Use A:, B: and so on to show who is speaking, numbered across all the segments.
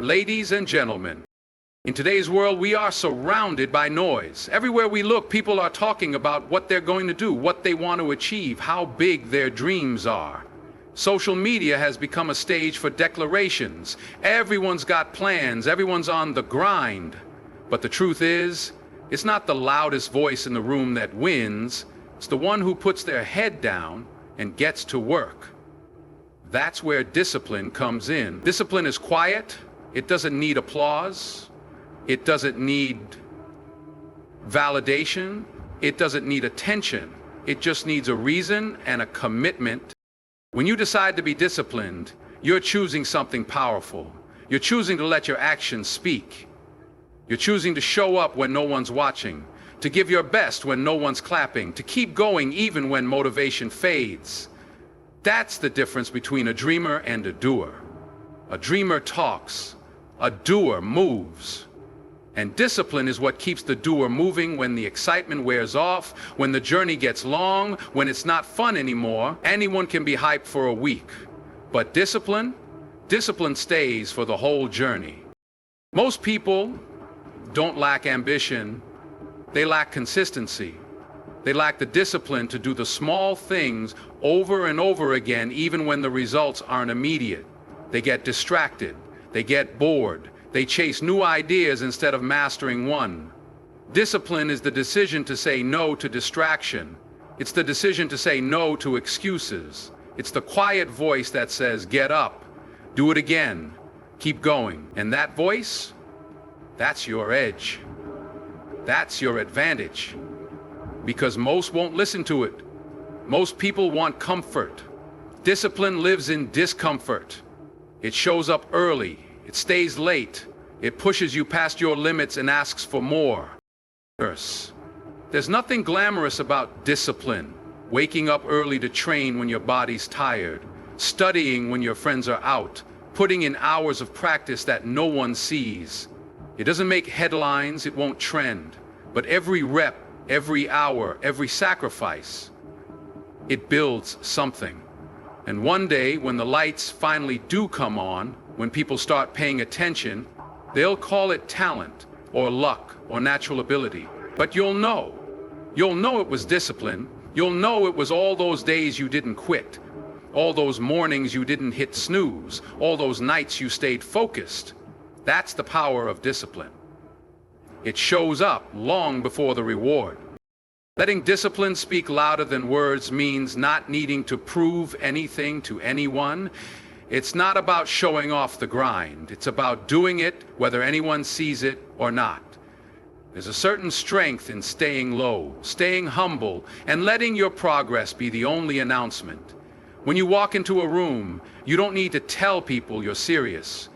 A: Ladies and gentlemen, in today's world, we are surrounded by noise. Everywhere we look, people are talking about what they're going to do, what they want to achieve, how big their dreams are. Social media has become a stage for declarations. Everyone's got plans, everyone's on the grind. But the truth is, it's not the loudest voice in the room that wins. It's the one who puts their head down and gets to work. That's where discipline comes in. Discipline is quiet. It doesn't need applause. It doesn't need validation. It doesn't need attention. It just needs a reason and a commitment. When you decide to be disciplined, you're choosing something powerful. You're choosing to let your actions speak. You're choosing to show up when no one's watching, to give your best when no one's clapping, to keep going even when motivation fades. That's the difference between a dreamer and a doer. A dreamer talks. A doer moves. And discipline is what keeps the doer moving when the excitement wears off, when the journey gets long, when it's not fun anymore. Anyone can be hyped for a week. But discipline stays for the whole journey. Most people don't lack ambition. They lack consistency. They lack the discipline to do the small things over and over again, even when the results aren't immediate. They get distracted. They get bored. They chase new ideas instead of mastering one. Discipline is the decision to say no to distraction. It's the decision to say no to excuses. It's the quiet voice that says, get up, do it again, keep going. And that voice, that's your edge. That's your advantage. Because most won't listen to it. Most people want comfort. Discipline lives in discomfort. It shows up early, it stays late, it pushes you past your limits and asks for more. There's nothing glamorous about discipline. Waking up early to train when your body's tired, studying when your friends are out, putting in hours of practice that no one sees. It doesn't make headlines, it won't trend, but every rep, every hour, every sacrifice, it builds something. And one day, when the lights finally do come on, when people start paying attention, they'll call it talent or luck or natural ability. But you'll know it was discipline. You'll know it was all those days you didn't quit, all those mornings you didn't hit snooze, all those nights you stayed focused. That's the power of discipline. It shows up long before the reward. Letting discipline speak louder than words means not needing to prove anything to anyone. It's not about showing off the grind. It's about doing it whether anyone sees it or not. There's a certain strength in staying low, staying humble, and letting your progress be the only announcement. When you walk into a room, you don't need to tell people you're serious.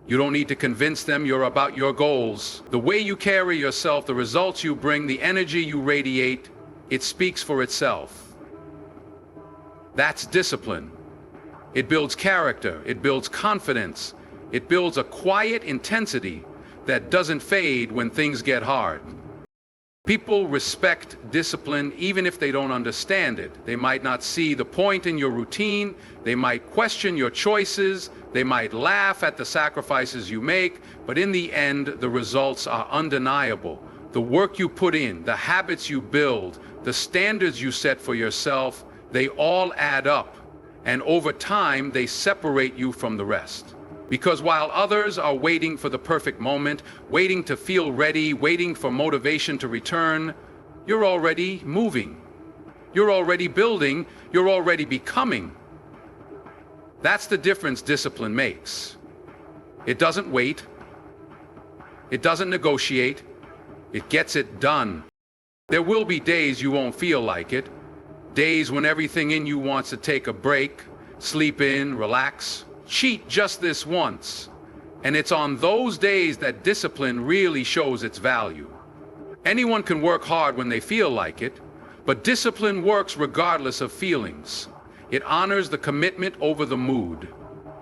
A: You don't need to convince them you're about your goals. The way you carry yourself, the results you bring, the energy you radiate, it speaks for itself. That's discipline. It builds character, it builds confidence, it builds a quiet intensity that doesn't fade when things get hard. People respect discipline even if they don't understand it. They might not see the point in your routine, they might question your choices, they might laugh at the sacrifices you make, but in the end, the results are undeniable. The work you put in, the habits you build, the standards you set for yourself, they all add up. And over time, they separate you from the rest. Because while others are waiting for the perfect moment, waiting to feel ready, waiting for motivation to return, you're already moving. You're already building. You're already becoming. That's the difference discipline makes. It doesn't wait. It doesn't negotiate. It gets it done. There will be days you won't feel like it. Days when everything in you wants to take a break, sleep in, relax, cheat just this once. And it's on those days that discipline really shows its value. Anyone can work hard when they feel like it, but discipline works regardless of feelings. It honors the commitment over the mood.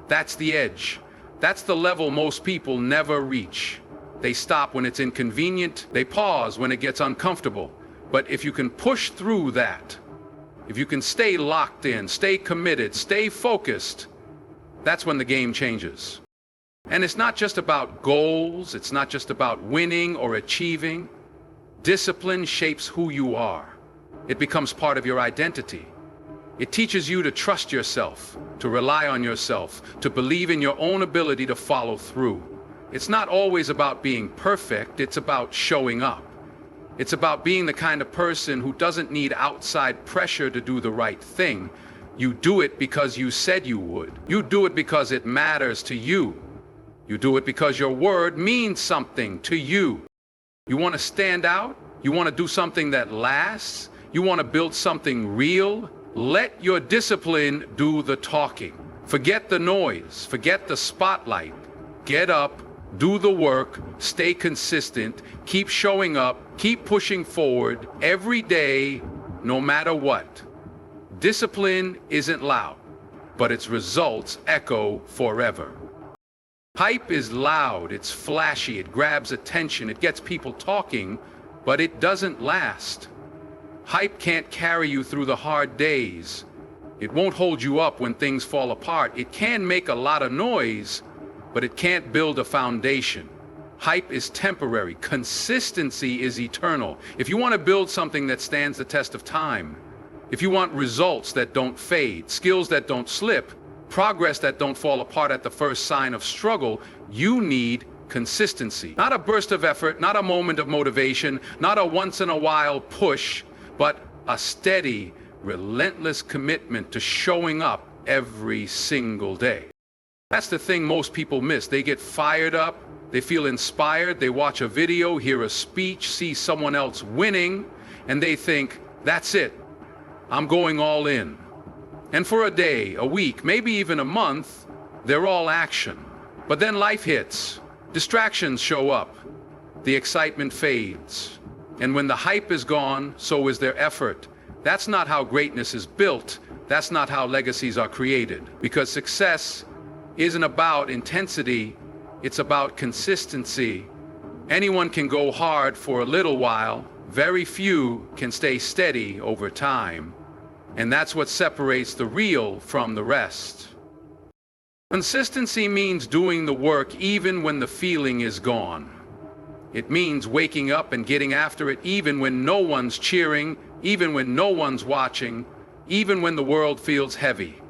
A: That's the edge. That's the level most people never reach. They stop when it's inconvenient. They pause when it gets uncomfortable. But if you can push through that, if you can stay locked in, stay committed, stay focused, that's when the game changes. And it's not just about goals, it's not just about winning or achieving. Discipline shapes who you are. It becomes part of your identity. It teaches you to trust yourself, to rely on yourself, to believe in your own ability to follow through. It's not always about being perfect, it's about showing up. It's about being the kind of person who doesn't need outside pressure to do the right thing. You do it because you said you would. You do it because it matters to you. You do it because your word means something to you. You want to stand out? You want to do something that lasts? You want to build something real? Let your discipline do the talking. Forget the noise. Forget the spotlight. Get up, do the work, stay consistent, keep showing up, keep pushing forward every day, no matter what. Discipline isn't loud, but its results echo forever. Hype is loud, it's flashy, it grabs attention, it gets people talking, but it doesn't last. Hype can't carry you through the hard days. It won't hold you up when things fall apart. It can make a lot of noise, but it can't build a foundation. Hype is temporary. Consistency is eternal. If you want to build something that stands the test of time, if you want results that don't fade, skills that don't slip, progress that don't fall apart at the first sign of struggle, you need consistency. Not a burst of effort, not a moment of motivation, not a once-in-a-while push, but a steady, relentless commitment to showing up every single day. That's the thing most people miss. They get fired up, they feel inspired, they watch a video, hear a speech, see someone else winning, and they think, that's it, I'm going all in. And for a day, a week, maybe even a month, they're all action. But then life hits, distractions show up, the excitement fades. And when the hype is gone, so is their effort. That's not how greatness is built. That's not how legacies are created. Because success isn't about intensity, it's about consistency. Anyone can go hard for a little while. Very few can stay steady over time. And that's what separates the real from the rest. Consistency means doing the work even when the feeling is gone. It means waking up and getting after it even when no one's cheering, even when no one's watching, even when the world feels heavy.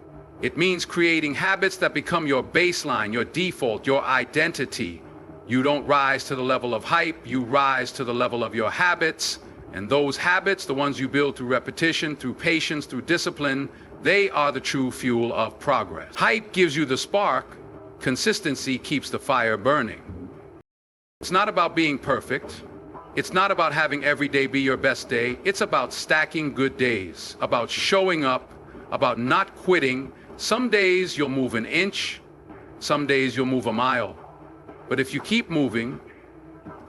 A: It means creating habits that become your baseline, your default, your identity. You don't rise to the level of hype, you rise to the level of your habits. And those habits, the ones you build through repetition, through patience, through discipline, they are the true fuel of progress. Hype gives you the spark, consistency keeps the fire burning. It's not about being perfect. It's not about having every day be your best day. It's about stacking good days, about showing up, about not quitting. Some days you'll move an inch, some days you'll move a mile. But if you keep moving,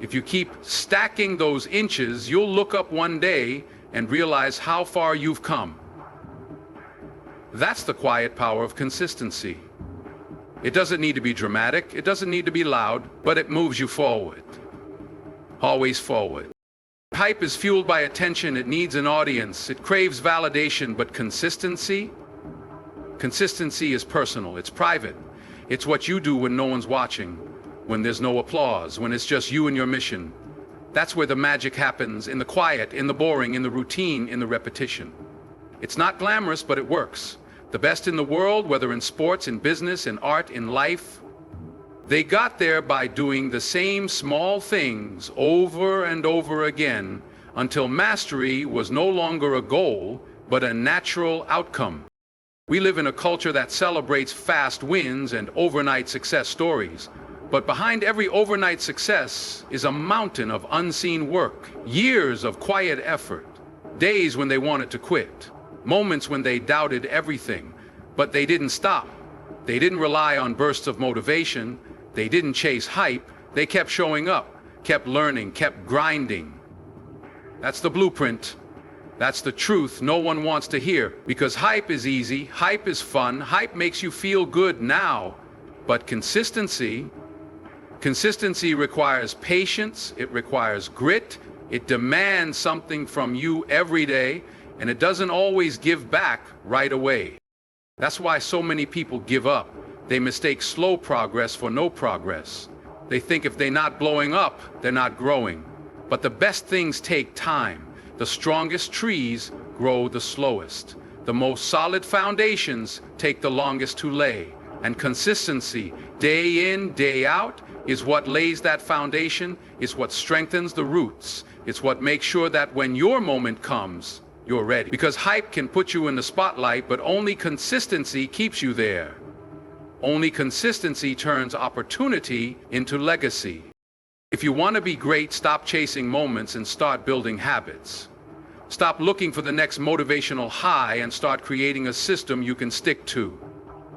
A: if you keep stacking those inches, you'll look up one day and realize how far you've come. That's the quiet power of consistency. It doesn't need to be dramatic, it doesn't need to be loud, but it moves you forward. Always forward. Hype is fueled by attention, it needs an audience, it craves validation, but consistency is personal, it's private. It's what you do when no one's watching, when there's no applause, when it's just you and your mission. That's where the magic happens, in the quiet, in the boring, in the routine, in the repetition. It's not glamorous, but it works. The best in the world, whether in sports, in business, in art, in life, they got there by doing the same small things over and over again until mastery was no longer a goal, but a natural outcome. We live in a culture that celebrates fast wins and overnight success stories. But behind every overnight success is a mountain of unseen work, years of quiet effort, days when they wanted to quit, moments when they doubted everything, but they didn't stop. They didn't rely on bursts of motivation. They didn't chase hype. They kept showing up, kept learning, kept grinding. That's the blueprint. That's the truth no one wants to hear, because hype is easy, hype is fun, hype makes you feel good now. But consistency requires patience, it requires grit, it demands something from you every day, and it doesn't always give back right away. That's why so many people give up. They mistake slow progress for no progress. They think if they're not blowing up, they're not growing. But the best things take time. The strongest trees grow the slowest. The most solid foundations take the longest to lay. And consistency, day in, day out, is what lays that foundation, is what strengthens the roots. It's what makes sure that when your moment comes, you're ready. Because hype can put you in the spotlight, but only consistency keeps you there. Only consistency turns opportunity into legacy. If you want to be great, stop chasing moments and start building habits. Stop looking for the next motivational high and start creating a system you can stick to.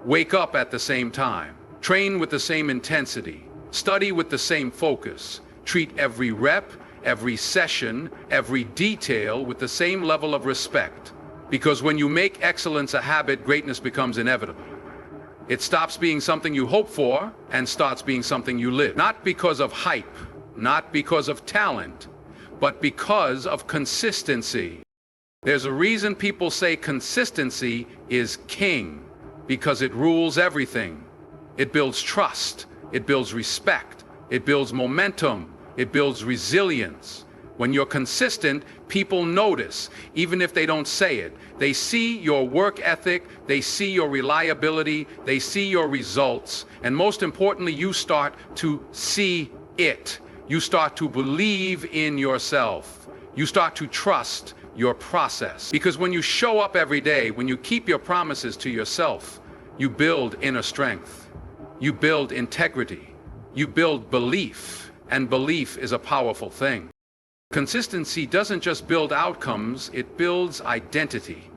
A: Wake up at the same time. Train with the same intensity. Study with the same focus. Treat every rep, every session, every detail with the same level of respect. Because when you make excellence a habit, greatness becomes inevitable. It stops being something you hope for and starts being something you live. Not because of hype, not because of talent, but because of consistency. There's a reason people say consistency is king, because it rules everything. It builds trust, it builds respect, it builds momentum, it builds resilience. When you're consistent, people notice, even if they don't say it. They see your work ethic, they see your reliability, they see your results, and most importantly, you start to see it. You start to believe in yourself. You start to trust your process. Because when you show up every day, when you keep your promises to yourself, you build inner strength. You build integrity. You build belief, and belief is a powerful thing. Consistency doesn't just build outcomes, it builds identity.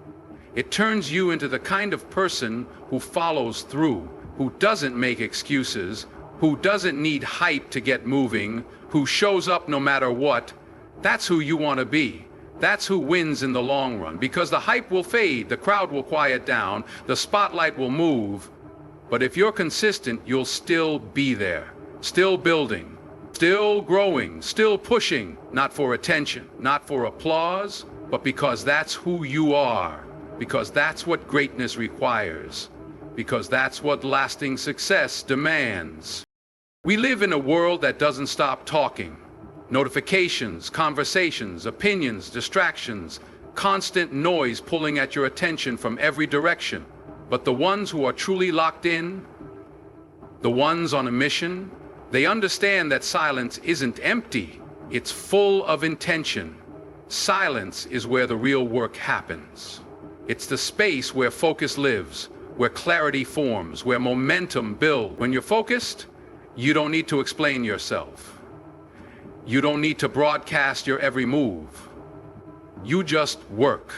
A: It turns you into the kind of person who follows through, who doesn't make excuses, who doesn't need hype to get moving, who shows up no matter what. That's who you want to be. That's who wins in the long run, because the hype will fade, the crowd will quiet down, the spotlight will move. But if you're consistent, you'll still be there, still building, still growing, still pushing, not for attention, not for applause, but because that's who you are, because that's what greatness requires, because that's what lasting success demands. We live in a world that doesn't stop talking. Notifications, conversations, opinions, distractions, constant noise pulling at your attention from every direction. But the ones who are truly locked in, the ones on a mission, they understand that silence isn't empty, it's full of intention. Silence is where the real work happens. It's the space where focus lives, where clarity forms, where momentum builds. When you're focused, you don't need to explain yourself. You don't need to broadcast your every move. You just work.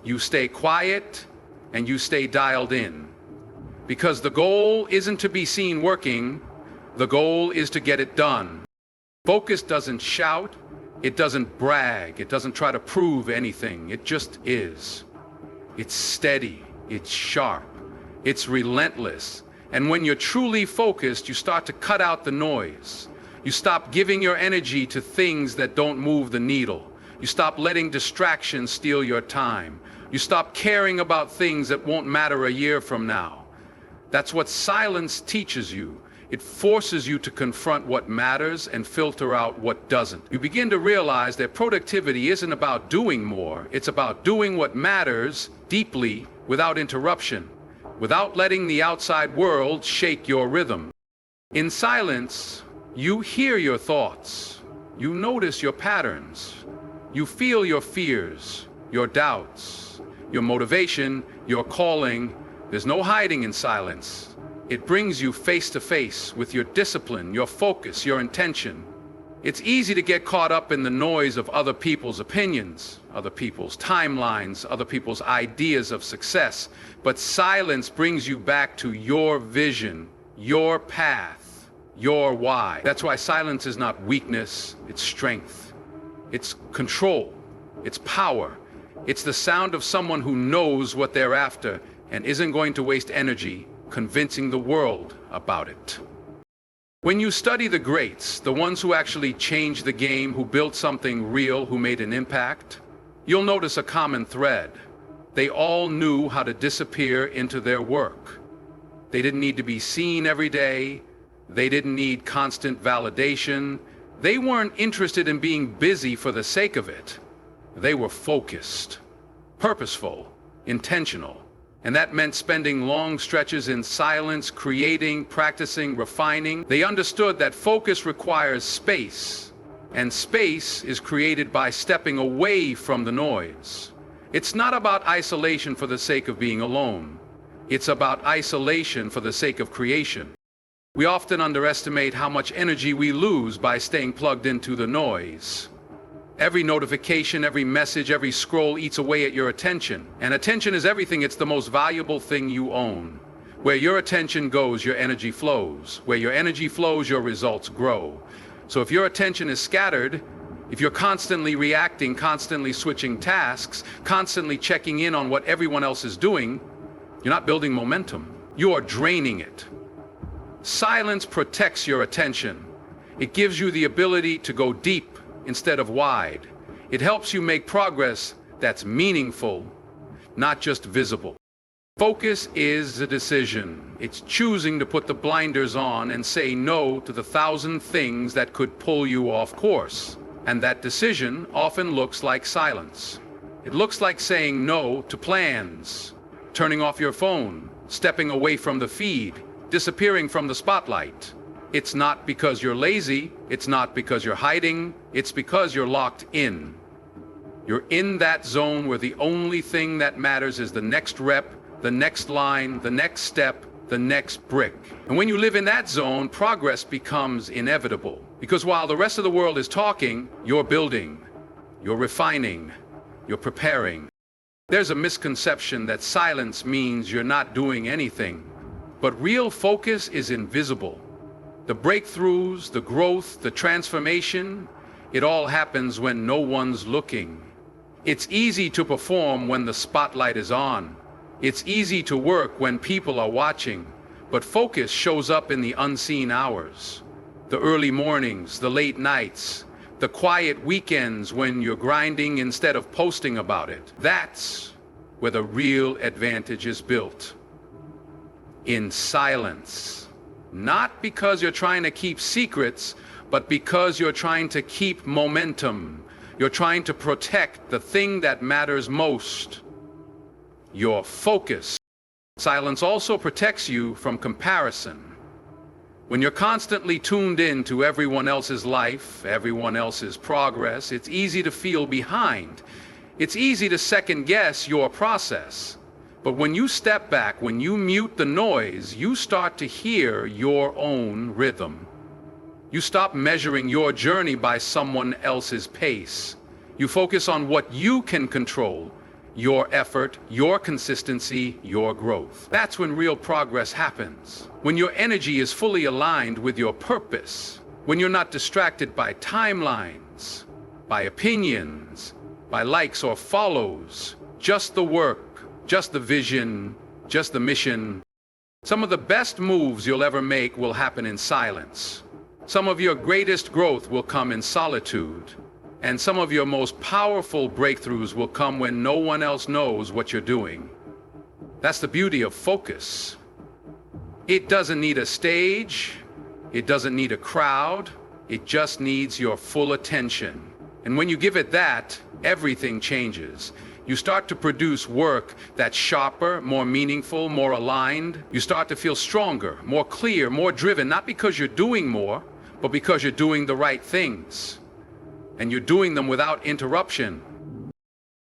A: You stay quiet and you stay dialed in. Because the goal isn't to be seen working, the goal is to get it done. Focus doesn't shout, it doesn't brag, it doesn't try to prove anything, it just is. It's steady, it's sharp, it's relentless. And when you're truly focused, you start to cut out the noise. You stop giving your energy to things that don't move the needle. You stop letting distractions steal your time. You stop caring about things that won't matter a year from now. That's what silence teaches you. It forces you to confront what matters and filter out what doesn't. You begin to realize that productivity isn't about doing more. It's about doing what matters deeply without interruption, without letting the outside world shake your rhythm. In silence, you hear your thoughts. You notice your patterns. You feel your fears, your doubts, your motivation, your calling. There's no hiding in silence. It brings you face to face with your discipline, your focus, your intention. It's easy to get caught up in the noise of other people's opinions, other people's timelines, other people's ideas of success. But silence brings you back to your vision, your path, your why. That's why silence is not weakness, it's strength. It's control, it's power. It's the sound of someone who knows what they're after and isn't going to waste energy convincing the world about it. When you study the greats, the ones who actually changed the game, who built something real, who made an impact, you'll notice a common thread. They all knew how to disappear into their work. They didn't need to be seen every day. They didn't need constant validation. They weren't interested in being busy for the sake of it. They were focused, purposeful, intentional. And that meant spending long stretches in silence, creating, practicing, refining. They understood that focus requires space, and space is created by stepping away from the noise. It's not about isolation for the sake of being alone. It's about isolation for the sake of creation. We often underestimate how much energy we lose by staying plugged into the noise. Every notification, every message, every scroll eats away at your attention. And attention is everything. It's the most valuable thing you own. Where your attention goes, your energy flows. Where your energy flows, your results grow. So if your attention is scattered, if you're constantly reacting, constantly switching tasks, constantly checking in on what everyone else is doing, you're not building momentum. You are draining it. Silence protects your attention. It gives you the ability to go deep instead of wide. It helps you make progress that's meaningful, not just visible. Focus is a decision. It's choosing to put the blinders on and say no to the 1,000 things that could pull you off course. And that decision often looks like silence. It looks like saying no to plans, turning off your phone, stepping away from the feed, disappearing from the spotlight. It's not because you're lazy, it's not because you're hiding, it's because you're locked in. You're in that zone where the only thing that matters is the next rep, the next line, the next step, the next brick. And when you live in that zone, progress becomes inevitable. Because while the rest of the world is talking, you're building, you're refining, you're preparing. There's a misconception that silence means you're not doing anything. But real focus is invisible. The breakthroughs, the growth, the transformation, it all happens when no one's looking. It's easy to perform when the spotlight is on. It's easy to work when people are watching. But focus shows up in the unseen hours. The early mornings, the late nights, the quiet weekends when you're grinding instead of posting about it. That's where the real advantage is built. In silence. Not because you're trying to keep secrets, but because you're trying to keep momentum. You're trying to protect the thing that matters most, your focus. Silence also protects you from comparison. When you're constantly tuned in to everyone else's life, everyone else's progress, it's easy to feel behind. It's easy to second guess your process. But when you step back, when you mute the noise, you start to hear your own rhythm. You stop measuring your journey by someone else's pace. You focus on what you can control, your effort, your consistency, your growth. That's when real progress happens. When your energy is fully aligned with your purpose. When you're not distracted by timelines, by opinions, by likes or follows, just the work. Just the vision, just the mission. Some of the best moves you'll ever make will happen in silence. Some of your greatest growth will come in solitude. And some of your most powerful breakthroughs will come when no one else knows what you're doing. That's the beauty of focus. It doesn't need a stage. It doesn't need a crowd. It just needs your full attention. And when you give it that, everything changes. You start to produce work that's sharper, more meaningful, more aligned. You start to feel stronger, more clear, more driven, not because you're doing more, but because you're doing the right things. And you're doing them without interruption.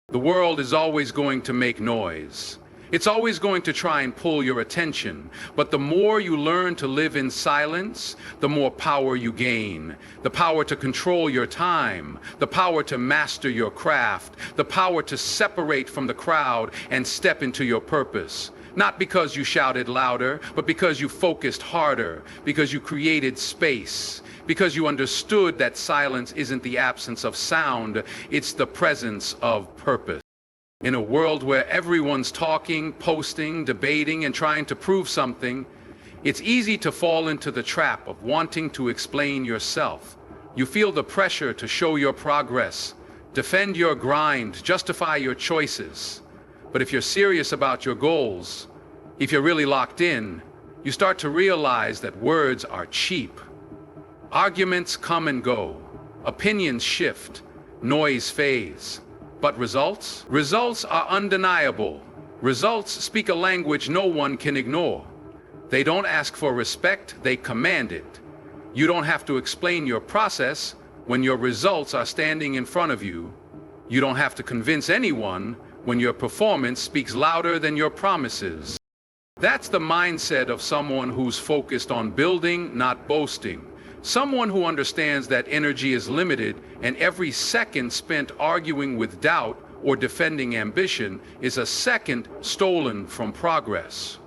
A: The world is always going to make noise. It's always going to try and pull your attention. But the more you learn to live in silence, the more power you gain. The power to control your time, the power to master your craft, the power to separate from the crowd and step into your purpose. Not because you shouted louder, but because you focused harder, because you created space, because you understood that silence isn't the absence of sound, it's the presence of purpose. In a world where everyone's talking, posting, debating, and trying to prove something, it's easy to fall into the trap of wanting to explain yourself. You feel the pressure to show your progress, defend your grind, justify your choices. But if you're serious about your goals, if you're really locked in, You start to realize that words are cheap. Arguments come and go. Opinions shift. Noise fades. But results? Results are undeniable. Results speak a language no one can ignore. They don't ask for respect, they command it. You don't have to explain your process when your results are standing in front of you. You don't have to convince anyone when your performance speaks louder than your promises. That's the mindset of someone who's focused on building, not boasting. Someone who understands that energy is limited and every second spent arguing with doubt or defending ambition is a second stolen from progress.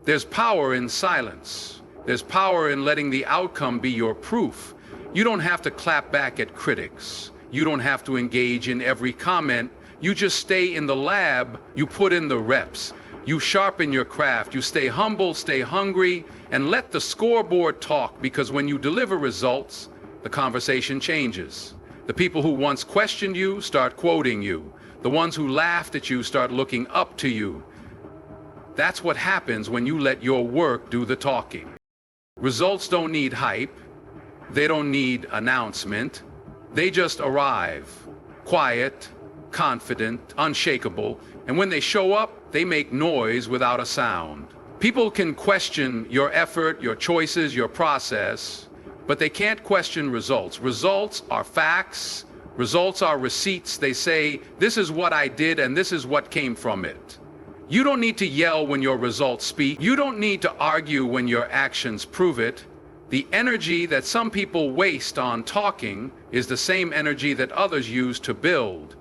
A: There's power in silence. There's power in letting the outcome be your proof. You don't have to clap back at critics. You don't have to engage in every comment. You just stay in the lab. You put in the reps. You sharpen your craft. You stay humble, stay hungry, and let the scoreboard talk, because when you deliver results, the conversation changes. The people who once questioned you start quoting you. The ones who laughed at you start looking up to you. That's what happens when you let your work do the talking. Results don't need hype. They don't need announcement. They just arrive, quiet, confident, unshakable, and when they show up, they make noise without a sound. People can question your effort, your choices, your process, but they can't question results. Results are facts. Results are receipts. They say, this is what I did and this is what came from it. You don't need to yell when your results speak. You don't need to argue when your actions prove it. The energy that some people waste on talking is the same energy that others use to build.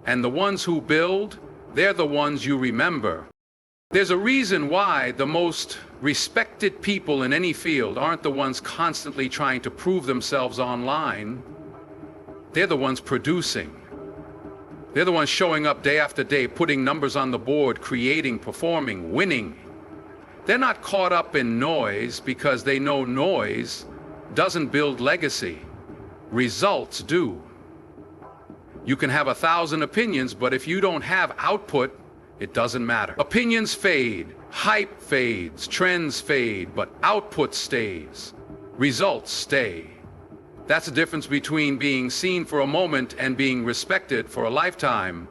A: And the ones who build, they're the ones you remember. There's a reason why the most respected people in any field aren't the ones constantly trying to prove themselves online. They're the ones producing. They're the ones showing up day after day, putting numbers on the board, creating, performing, winning. They're not caught up in noise because they know noise doesn't build legacy. Results do. You can have 1,000 opinions, but if you don't have output, it doesn't matter. Opinions fade, hype fades, trends fade, but output stays. Results stay. That's the difference between being seen for a moment and being respected for a lifetime.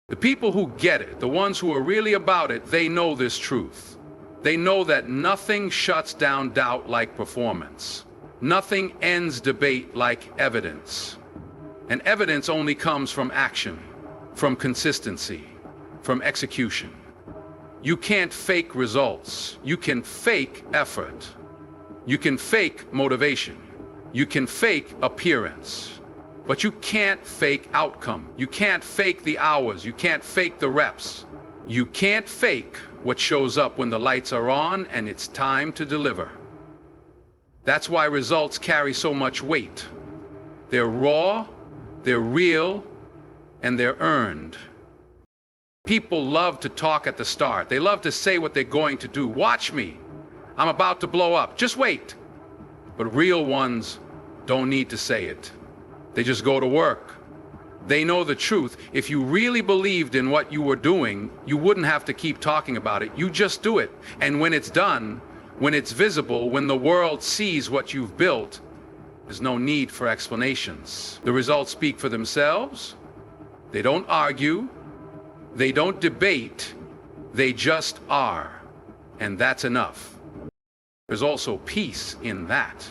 A: The people who get it, the ones who are really about it, they know this truth. They know that nothing shuts down doubt like performance. Nothing ends debate like evidence. And evidence only comes from action, from consistency, from execution. You can't fake results. You can fake effort. You can fake motivation. You can fake appearance. But you can't fake outcome. You can't fake the hours. You can't fake the reps. You can't fake what shows up when the lights are on and it's time to deliver. That's why results carry so much weight. They're raw, they're real, and they're earned. People love to talk at the start. They love to say what they're going to do. Watch me. I'm about to blow up. Just wait. But real ones don't need to say it. They just go to work. They know the truth. If you really believed in what you were doing, you wouldn't have to keep talking about it. You just do it. And when it's done, when it's visible, when the world sees what you've built, there's no need for explanations. The results speak for themselves. They don't argue. They don't debate. They just are. And that's enough. There's also peace in that.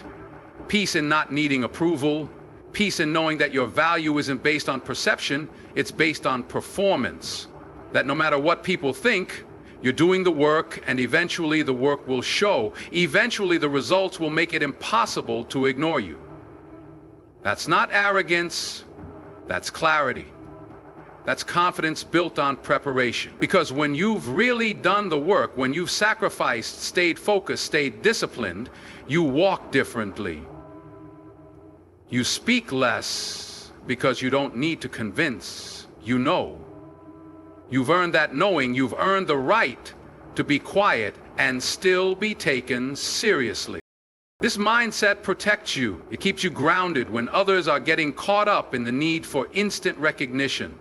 A: Peace in not needing approval. Peace in knowing that your value isn't based on perception, it's based on performance. That no matter what people think, you're doing the work, and eventually the work will show. Eventually the results will make it impossible to ignore you. That's not arrogance, that's clarity. That's confidence built on preparation. Because when you've really done the work, when you've sacrificed, stayed focused, stayed disciplined, you walk differently. You speak less because you don't need to convince. You know. You've earned that knowing. You've earned the right to be quiet and still be taken seriously. This mindset protects you. It keeps you grounded when others are getting caught up in the need for instant recognition.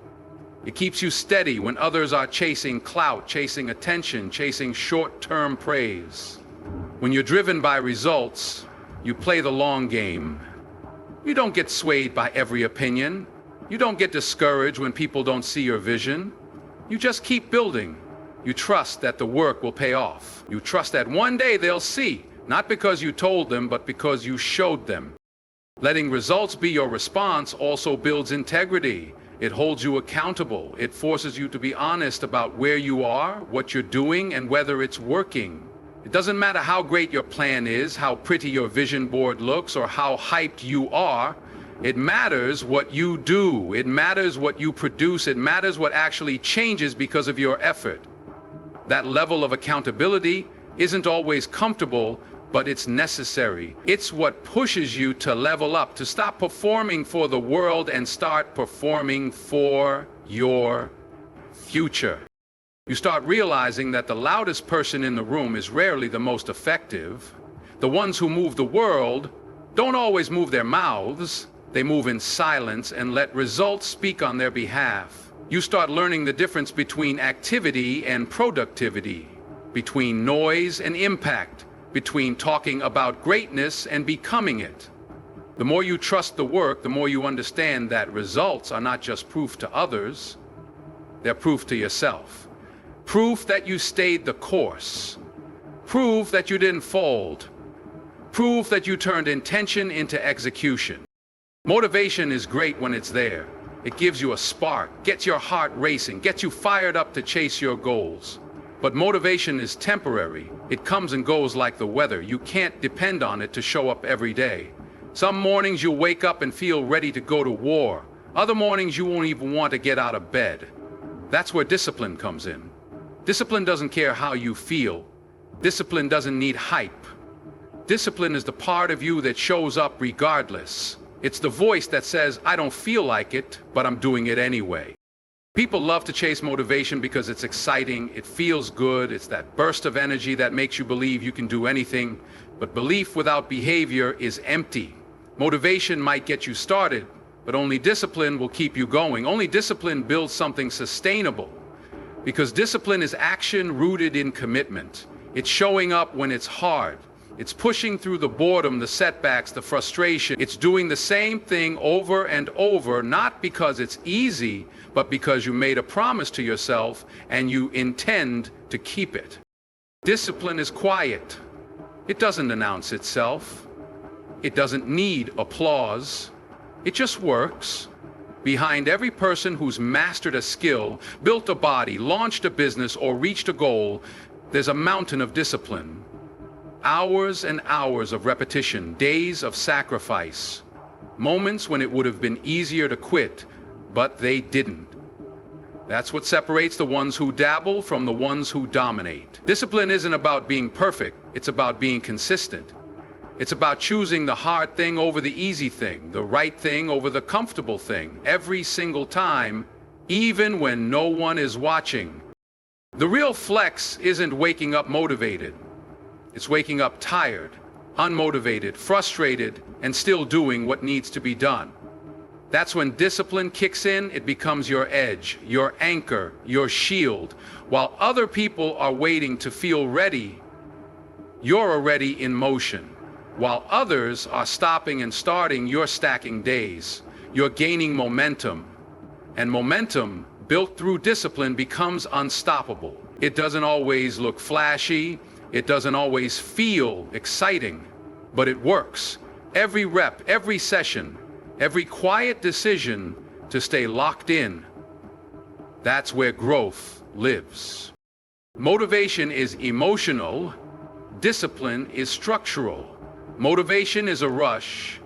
A: It keeps you steady when others are chasing clout, chasing attention, chasing short-term praise. When you're driven by results, you play the long game. You don't get swayed by every opinion. You don't get discouraged when people don't see your vision. You just keep building. You trust that the work will pay off. You trust that one day they'll see, not because you told them, but because you showed them. Letting results be your response also builds integrity. It holds you accountable. It forces you to be honest about where you are, what you're doing, and whether it's working. It doesn't matter how great your plan is, how pretty your vision board looks, or how hyped you are. It matters what you do. It matters what you produce. It matters what actually changes because of your effort. That level of accountability isn't always comfortable, but it's necessary. It's what pushes you to level up, to stop performing for the world and start performing for your future. You start realizing that the loudest person in the room is rarely the most effective. The ones who move the world don't always move their mouths. They move in silence and let results speak on their behalf. You start learning the difference between activity and productivity, between noise and impact, between talking about greatness and becoming it. The more you trust the work, the more you understand that results are not just proof to others, they're proof to yourself. Proof that you stayed the course. Proof that you didn't fold. Proof that you turned intention into execution. Motivation is great when it's there. It gives you a spark, gets your heart racing, gets you fired up to chase your goals. But motivation is temporary. It comes and goes like the weather. You can't depend on it to show up every day. Some mornings you'll wake up and feel ready to go to war. Other mornings you won't even want to get out of bed. That's where discipline comes in. Discipline doesn't care how you feel. Discipline doesn't need hype. Discipline is the part of you that shows up regardless. It's the voice that says, I don't feel like it, but I'm doing it anyway. People love to chase motivation because it's exciting, it feels good, it's that burst of energy that makes you believe you can do anything. But belief without behavior is empty. Motivation might get you started, but only discipline will keep you going. Only discipline builds something sustainable. Because discipline is action rooted in commitment. It's showing up when it's hard. It's pushing through the boredom, the setbacks, the frustration. It's doing the same thing over and over, not because it's easy, but because you made a promise to yourself and you intend to keep it. Discipline is quiet. It doesn't announce itself. It doesn't need applause. It just works. Behind every person who's mastered a skill, built a body, launched a business, or reached a goal, there's a mountain of discipline. Hours and hours of repetition, days of sacrifice, moments when it would have been easier to quit, but they didn't. That's what separates the ones who dabble from the ones who dominate. Discipline isn't about being perfect, it's about being consistent. It's about choosing the hard thing over the easy thing, the right thing over the comfortable thing, every single time, even when no one is watching. The real flex isn't waking up motivated. It's waking up tired, unmotivated, frustrated, and still doing what needs to be done. That's when discipline kicks in. It becomes your edge, your anchor, your shield. While other people are waiting to feel ready, you're already in motion. While others are stopping and starting, you're stacking days. You're gaining momentum. And momentum, built through discipline, becomes unstoppable. It doesn't always look flashy. It doesn't always feel exciting. But it works. Every rep, every session, every quiet decision to stay locked in. That's where growth lives. Motivation is emotional. Discipline is structural. Motivation is a rush.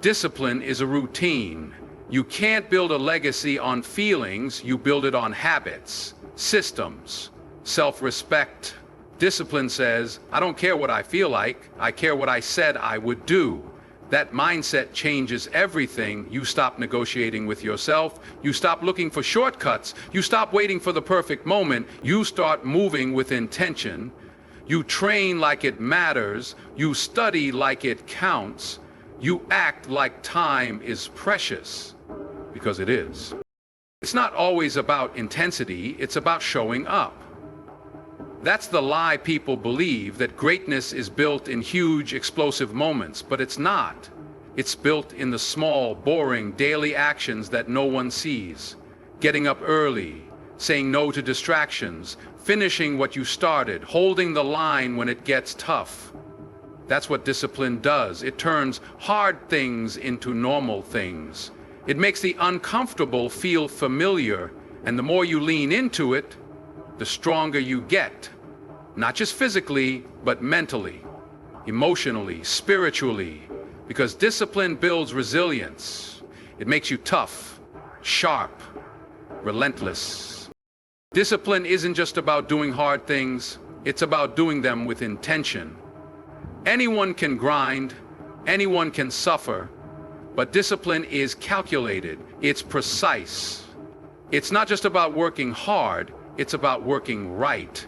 A: Discipline is a routine. You can't build a legacy on feelings. You build it on habits, systems, self-respect. Discipline says, I don't care what I feel like. I care what I said I would do. That mindset changes everything. You stop negotiating with yourself. You stop looking for shortcuts. You stop waiting for the perfect moment. You start moving with intention. You train like it matters. You study like it counts. You act like time is precious, because it is. It's not always about intensity. It's about showing up. That's the lie people believe, that greatness is built in huge, explosive moments, but it's not. It's built in the small, boring, daily actions that no one sees. Getting up early, saying no to distractions, finishing what you started, holding the line when it gets tough. That's what discipline does. It turns hard things into normal things. It makes the uncomfortable feel familiar, and the more you lean into it, the stronger you get. Not just physically, but mentally, emotionally, spiritually, because discipline builds resilience. It makes you tough, sharp, relentless. Discipline isn't just about doing hard things, it's about doing them with intention. Anyone can grind, anyone can suffer, but discipline is calculated, it's precise. It's not just about working hard, it's about working right.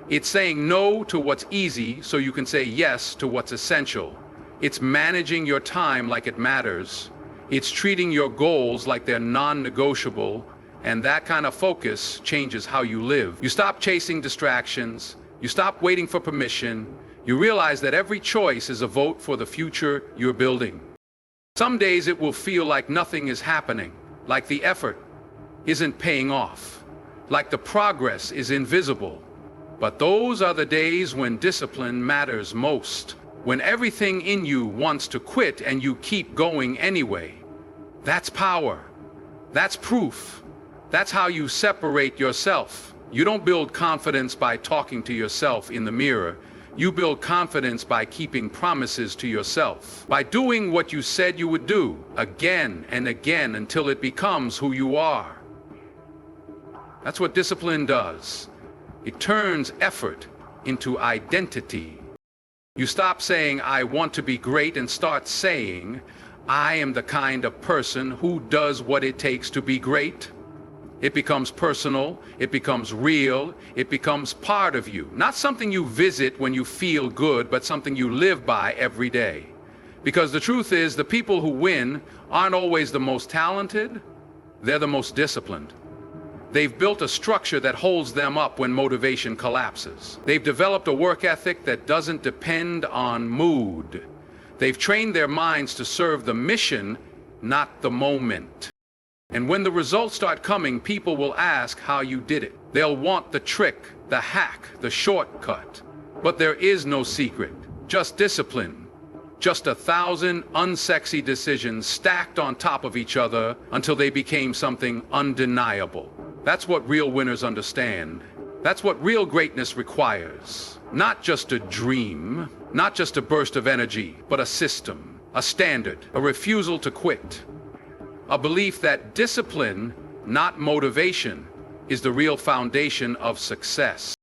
A: It's saying no to what's easy so you can say yes to what's essential. It's managing your time like it matters. It's treating your goals like they're non-negotiable, and that kind of focus changes how you live. You stop chasing distractions, you stop waiting for permission, you realize that every choice is a vote for the future you're building. Some days it will feel like nothing is happening, like the effort isn't paying off, like the progress is invisible. But those are the days when discipline matters most, when everything in you wants to quit and you keep going anyway. That's power. That's proof. That's how you separate yourself. You don't build confidence by talking to yourself in the mirror. You build confidence by keeping promises to yourself, by doing what you said you would do again and again until it becomes who you are. That's what discipline does. It turns effort into identity. You stop saying, "I want to be great," and start saying, "I am the kind of person who does what it takes to be great." It becomes personal, it becomes real, it becomes part of you. Not something you visit when you feel good, but something you live by every day. Because the truth is, the people who win aren't always the most talented, they're the most disciplined. They've built a structure that holds them up when motivation collapses. They've developed a work ethic that doesn't depend on mood. They've trained their minds to serve the mission, not the moment. And when the results start coming, people will ask how you did it. They'll want the trick, the hack, the shortcut. But there is no secret, just discipline. Just 1,000 unsexy decisions stacked on top of each other until they became something undeniable. That's what real winners understand. That's what real greatness requires. Not just a dream, not just a burst of energy, but a system, a standard, a refusal to quit. A belief that discipline, not motivation, is the real foundation of success.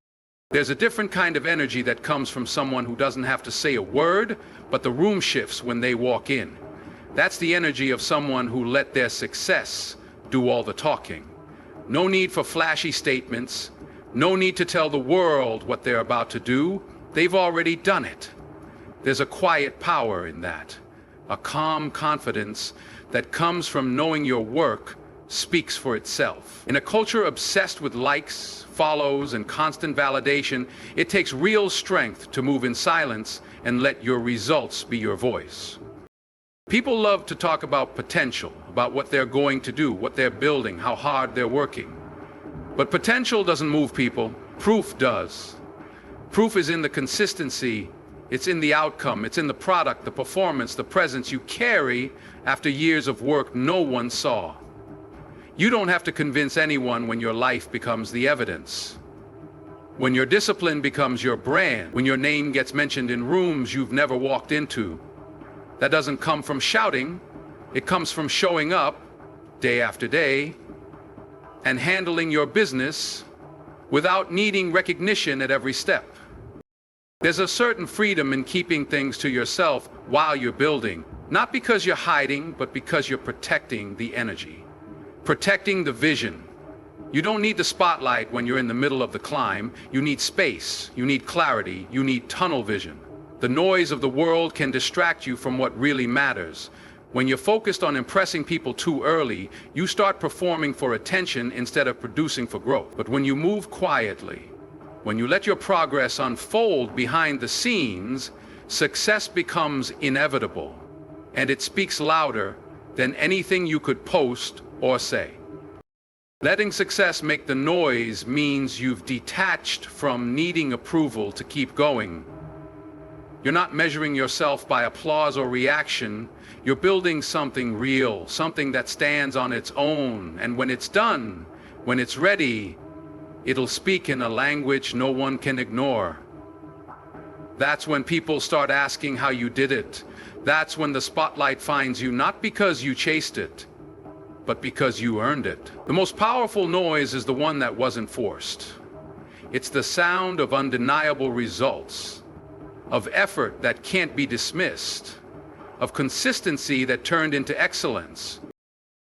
A: There's a different kind of energy that comes from someone who doesn't have to say a word, but the room shifts when they walk in. That's the energy of someone who let their success do all the talking. No need for flashy statements, no need to tell the world what they're about to do. They've already done it. There's a quiet power in that, a calm confidence that comes from knowing your work speaks for itself. In a culture obsessed with likes, follows, and constant validation, it takes real strength to move in silence and let your results be your voice. People love to talk about potential, about what they're going to do, what they're building, how hard they're working. But potential doesn't move people, proof does. Proof is in the consistency, it's in the outcome, it's in the product, the performance, the presence you carry after years of work no one saw. You don't have to convince anyone when your life becomes the evidence. When your discipline becomes your brand, when your name gets mentioned in rooms you've never walked into. That doesn't come from shouting, it comes from showing up day after day and handling your business without needing recognition at every step. There's a certain freedom in keeping things to yourself while you're building, not because you're hiding, but because you're protecting the energy, protecting the vision. You don't need the spotlight when you're in the middle of the climb. You need space, you need clarity, you need tunnel vision. The noise of the world can distract you from what really matters. When you're focused on impressing people too early, you start performing for attention instead of producing for growth. But when you move quietly, When you let your progress unfold behind the scenes, success becomes inevitable, and it speaks louder than anything you could post or say. Letting success make the noise means you've detached from needing approval to keep going. You're not measuring yourself by applause or reaction. You're building something real, something that stands on its own. And when it's done, when it's ready, it'll speak in a language no one can ignore. That's when people start asking how you did it. That's when the spotlight finds you, not because you chased it, but because you earned it. The most powerful noise is the one that wasn't forced. It's the sound of undeniable results, of effort that can't be dismissed, of consistency that turned into excellence.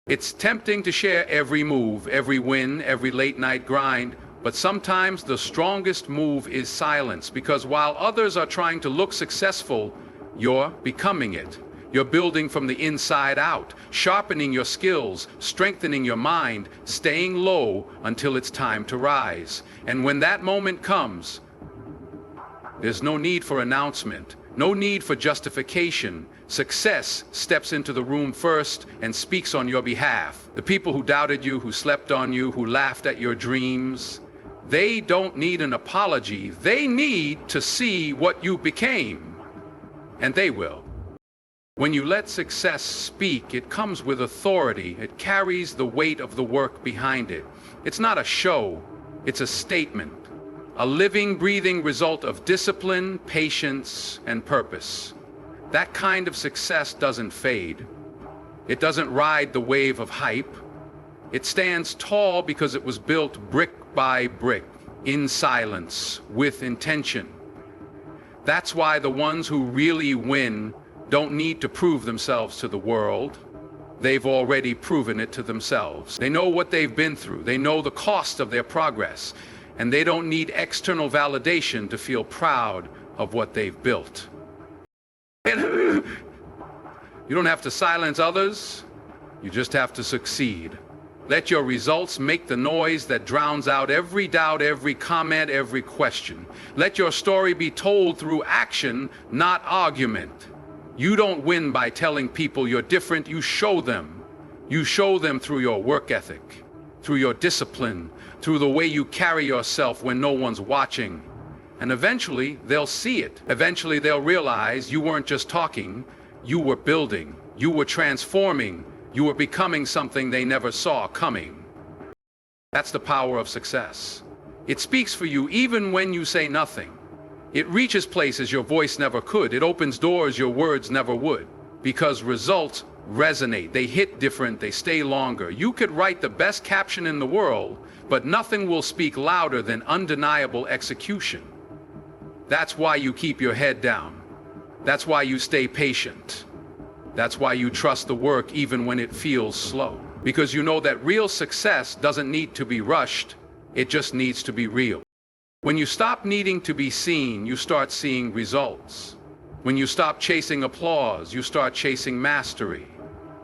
A: It's tempting to share every move, every win, every late-night grind, but sometimes the strongest move is silence, because while others are trying to look successful, you're becoming it. You're building from the inside out, sharpening your skills, strengthening your mind, staying low until it's time to rise. And when that moment comes, there's no need for announcement, no need for justification. Success steps into the room first and speaks on your behalf. The people who doubted you, who slept on you, who laughed at your dreams, they don't need an apology. They need to see what you became, and they will. When you let success speak, it comes with authority. It carries the weight of the work behind it. It's not a show, it's a statement. A living, breathing result of discipline, patience, and purpose. That kind of success doesn't fade. It doesn't ride the wave of hype. It stands tall because it was built brick by brick, in silence, with intention. That's why the ones who really win don't need to prove themselves to the world. They've already proven it to themselves. They know what they've been through. They know the cost of their progress. And they don't need external validation to feel proud of what they've built. You don't have to silence others. You just have to succeed. Let your results make the noise that drowns out every doubt, every comment, every question. Let your story be told through action, not argument. You don't win by telling people you're different. You show them. You show them through your work ethic, through your discipline, through the way you carry yourself when no one's watching. And eventually, they'll see it. Eventually, they'll realize you weren't just talking, you were building, you were transforming, you were becoming something they never saw coming. That's the power of success. It speaks for you even when you say nothing. It reaches places your voice never could. It opens doors your words never would. Because results resonate. They hit different. They stay longer. You could write the best caption in the world, but nothing will speak louder than undeniable execution. That's why you keep your head down. That's why you stay patient. That's why you trust the work even when it feels slow. Because you know that real success doesn't need to be rushed. It just needs to be real. When you stop needing to be seen, you start seeing results. When you stop chasing applause, you start chasing mastery.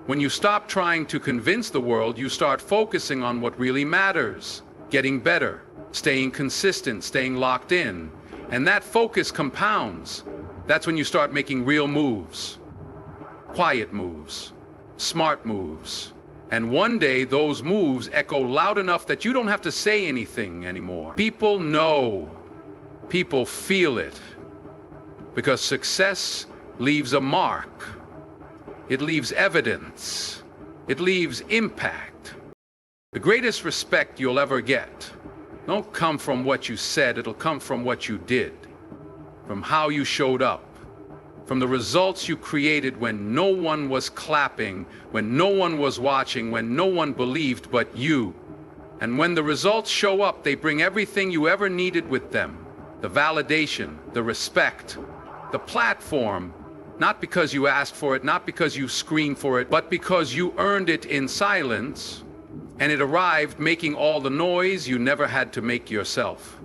A: When you stop trying to convince the world, you start focusing on what really matters. Getting better, staying consistent, staying locked in. And that focus compounds. That's when you start making real moves. Quiet moves. Smart moves. And one day, those moves echo loud enough that you don't have to say anything anymore. People know. People feel it. Because success leaves a mark. It leaves evidence. It leaves impact. The greatest respect you'll ever get don't come from what you said, it'll come from what you did, from how you showed up, from the results you created when no one was clapping, when no one was watching, when no one believed but you. And when the results show up, they bring everything you ever needed with them. The validation, the respect, the platform, not because you asked for it, not because you screamed for it, but because you earned it in silence, and it arrived making all the noise you never had to make yourself.